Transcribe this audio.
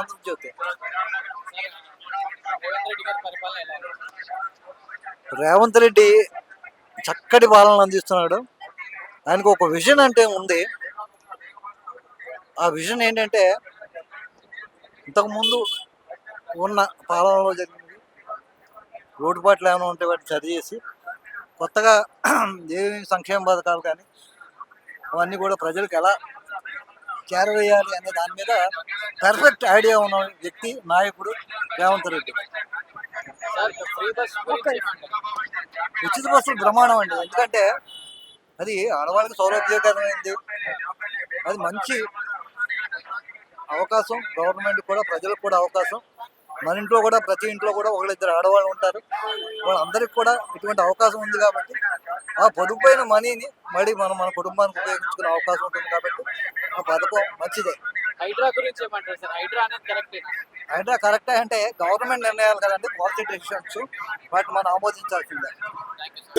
ఆంధ్రజ్యోతి. రేవంత్ రెడ్డి గారి పరిపాలన ఎలా ఉంది? రేవంత్ రెడ్డి చక్కటి పాలన అందిస్తున్నాడు. ఆయనకు ఒక విజన్ అంటే ఉంది. ఆ విజన్ ఏంటంటే ఇంతకుముందు ఉన్న పాలనలో జరిగింది లోటుపాట్లు ఏమైనా ఉంటే వాటిని సరిచేసి కొత్తగా ఏమి సంక్షేమ పథకాలు కానీ అవన్నీ కూడా ప్రజలకు ఎలా చేరవేయాలి అనే దాని మీద పర్ఫెక్ట్ ఐడియా ఉన్న వ్యక్తి నాయకుడు Revanth Reddy. Sir free bus గురించి ఏమంటారు? ఉచిత బస్సులు బ్రహ్మాండం అండి. ఎందుకంటే అది ఆడవాళ్ళకి సౌలభ్యకరమైంది. అది మంచి అవకాశం గవర్నమెంట్ కూడా, ప్రజలకు కూడా అవకాశం. మన ఇంట్లో కూడా ప్రతి ఇంట్లో కూడా ఒకళ్ళిద్దరు ఆడవాళ్ళు ఉంటారు. వాళ్ళందరికీ కూడా ఇటువంటి అవకాశం ఉంది కాబట్టి ఆ పొదుపైన మనీని మళ్ళీ మనం మన కుటుంబానికి ఉపయోగించుకునే అవకాశం ఉంటుంది కాబట్టి ఆ పథకం మంచిదే. హైడ్రా గురించి ఏమంటారు సార్? హైడ్రా అనేది కరెక్టే? అంటే కరెక్టే అంటే గవర్నమెంట్ నిర్ణయాలు కదండి, పాలసీ డెసిషన్స్, వాటిని మనం ఆమోదించాల్సిందే. Thank you sir.